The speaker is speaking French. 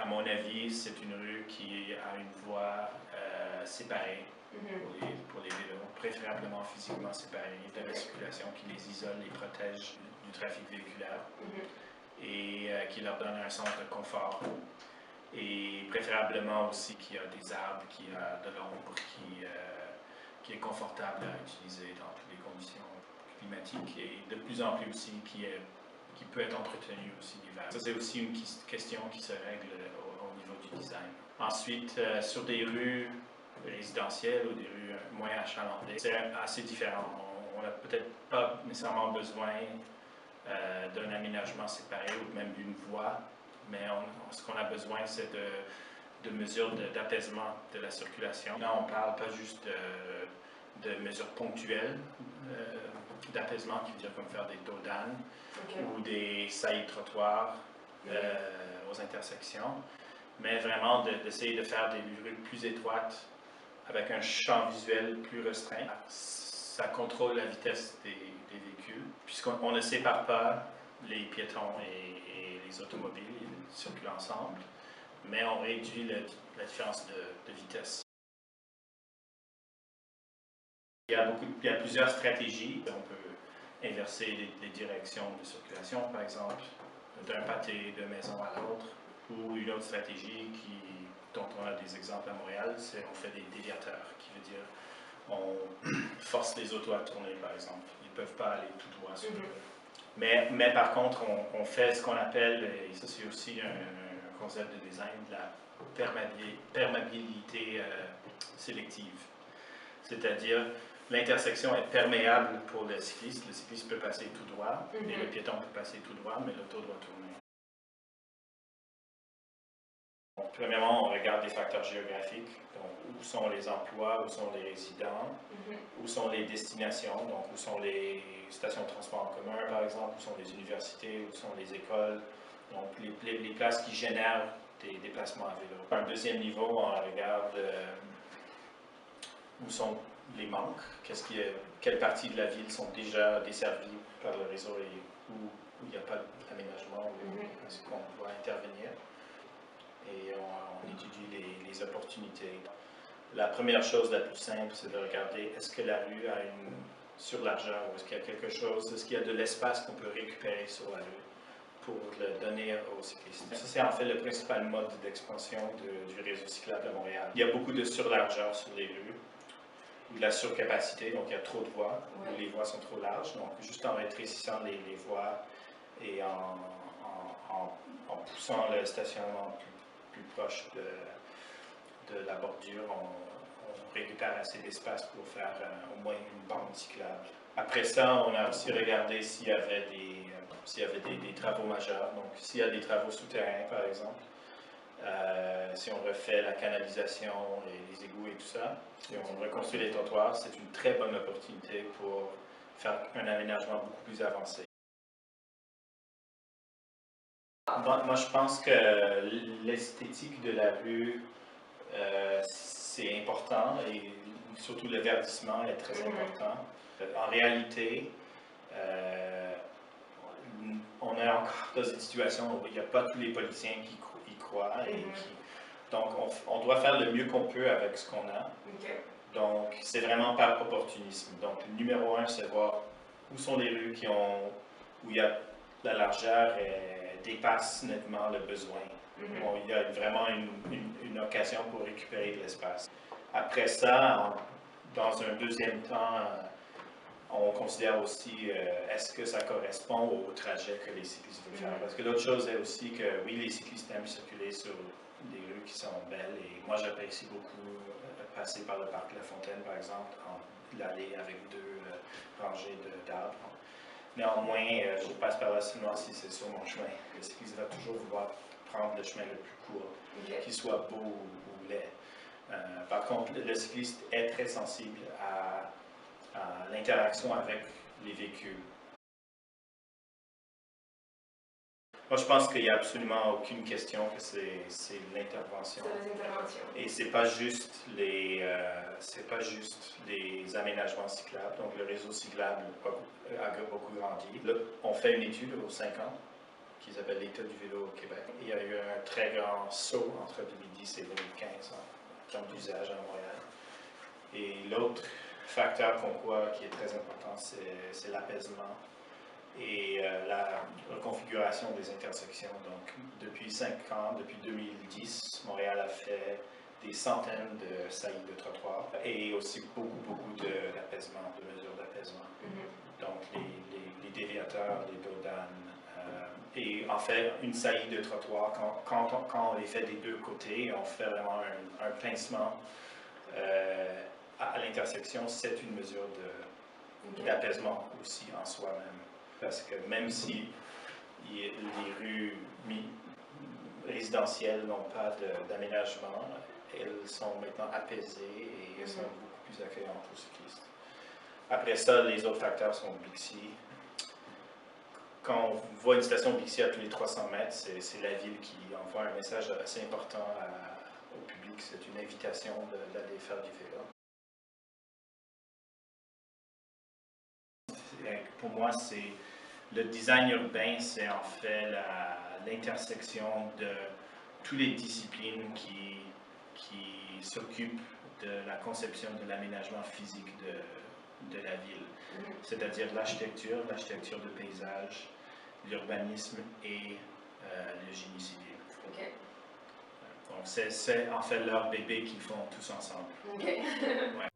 À mon avis, c'est une rue qui a une voie séparée pour les vélos, préférablement physiquement séparée de la circulation, qui les isole, les protège du trafic véhiculaire et qui leur donne un sens de confort. Et préférablement aussi qu'il y a des arbres, qu'il y a de l'ombre, qui est confortable à utiliser dans toutes les conditions climatiques et de plus en plus aussi qui peut être entretenu aussi l'hiver. Ça, c'est aussi une question qui se règle au niveau du design. Ensuite, sur des rues résidentielles ou des rues moins achalandées, c'est assez différent. On n'a peut-être pas nécessairement besoin d'un aménagement séparé ou même d'une voie, mais ce qu'on a besoin, c'est de mesures d'apaisement de la circulation. Là, on parle pas juste de mesures ponctuelles d'apaisement, qui veut dire comme faire des dos d'âne ou des saillies de trottoirs aux intersections, mais vraiment d'essayer de faire des rues plus étroites avec un champ visuel plus restreint. Ça contrôle la vitesse des véhicules, puisqu'on ne sépare pas les piétons et les automobiles, ils circulent ensemble, mais on réduit la différence de vitesse. Il y a plusieurs stratégies. On peut inverser les directions de circulation, par exemple, d'un pâté de maison à l'autre, ou une autre stratégie dont on a des exemples à Montréal, c'est on fait des déviateurs, qui veut dire on force les autos à tourner, par exemple. Ils ne peuvent pas aller tout droit sur le... Mais par contre, on fait ce qu'on appelle, et ça c'est aussi un concept de design, de la perméabilité sélective. C'est-à-dire, l'intersection est perméable pour le cycliste. Le cycliste peut passer tout droit, et le piéton peut passer tout droit, mais l'auto doit tourner. Donc, premièrement, on regarde des facteurs géographiques. Donc, où sont les emplois, où sont les résidents, où sont les destinations, donc où sont les stations de transport en commun, par exemple, où sont les universités, où sont les écoles, donc les places qui génèrent des déplacements à vélo. Un deuxième niveau, on regarde où sont les manques, quelles parties de la ville sont déjà desservies par le réseau et où il n'y a pas d'aménagement, où est-ce qu'on doit intervenir. Et on étudie les opportunités. La première chose la plus simple, c'est de regarder est-ce que la rue a une surlargeur, ou est-ce qu'il y a quelque chose, est-ce qu'il y a de l'espace qu'on peut récupérer sur la rue pour le donner aux cyclistes. Ça, c'est en fait le principal mode d'expansion du réseau cyclable à Montréal. Il y a beaucoup de surlargeur sur les rues, ou de la surcapacité, donc il y a trop de voies, ou les voies sont trop larges. Donc, juste en rétrécissant les voies et en poussant le stationnement plus proche de la bordure, on récupère assez d'espace pour faire au moins une bande cyclable. Après ça, on a aussi regardé s'il y avait des travaux majeurs. Donc, s'il y a des travaux souterrains, par exemple, si on refait la canalisation et les égouts et tout ça, si on reconstruit les trottoirs, c'est une très bonne opportunité pour faire un aménagement beaucoup plus avancé. Moi, je pense que l'esthétique de la rue, c'est important et surtout le verdissement est très important. En réalité, on est encore dans une situation où il n'y a pas tous les politiciens qui y croient. Donc, on doit faire le mieux qu'on peut avec ce qu'on a. Donc, c'est vraiment par opportunisme. Donc, le numéro 1, c'est voir où sont les rues où il y a la largeur dépasse nettement le besoin. Bon, il y a vraiment une occasion pour récupérer de l'espace. Après ça, dans un deuxième temps, on considère aussi est-ce que ça correspond au trajet que les cyclistes veulent faire. Parce que l'autre chose est aussi que oui, les cyclistes aiment circuler sur des rues qui sont belles et moi j'apprécie beaucoup passer par le parc La Fontaine par exemple, l'allée avec deux rangées d'arbres. Néanmoins, je passe par là seulement si c'est sur mon chemin. Le cycliste va toujours vouloir prendre le chemin le plus court, qu'il soit beau ou laid. Par contre, le cycliste est très sensible à l'interaction avec les véhicules. Moi, je pense qu'il n'y a absolument aucune question que c'est l'intervention. C'est les interventions. Et c'est pas juste les aménagements cyclables. Donc, le réseau cyclable a beaucoup grandi. Là, on fait une étude aux 5 ans qu'ils appellent l'État du vélo au Québec. Il y a eu un très grand saut entre 2010 et 2015 en termes d'usage à Montréal. Et l'autre facteur qu'on voit qui est très important, c'est l'apaisement et la reconfiguration des intersections. Donc, depuis 5 ans, depuis 2010, Montréal a fait des centaines de saillies de trottoirs et aussi beaucoup d'apaisement, de mesures d'apaisement. Donc, les déviateurs, les dos d'âne. Et en fait, une saillie de trottoir, quand on les fait des deux côtés, on fait vraiment un pincement à l'intersection, c'est une mesure d'apaisement aussi en soi-même. Parce que même si les rues résidentielles n'ont pas d'aménagement, elles sont maintenant apaisées et elles sont beaucoup plus accueillantes aux cyclistes. Après ça, les autres facteurs sont Bixi. Quand on voit une station Bixi à tous les 300 mètres, c'est la ville qui envoie un message assez important au public. C'est une invitation d'aller faire du vélo. Pour moi, c'est le design urbain, c'est en fait l'intersection de toutes les disciplines qui s'occupent de la conception de l'aménagement physique de la ville. C'est-à-dire l'architecture de paysage, l'urbanisme et le génie civil. Okay. Donc, c'est en fait leur bébé qu'ils font tous ensemble. Okay. Ouais.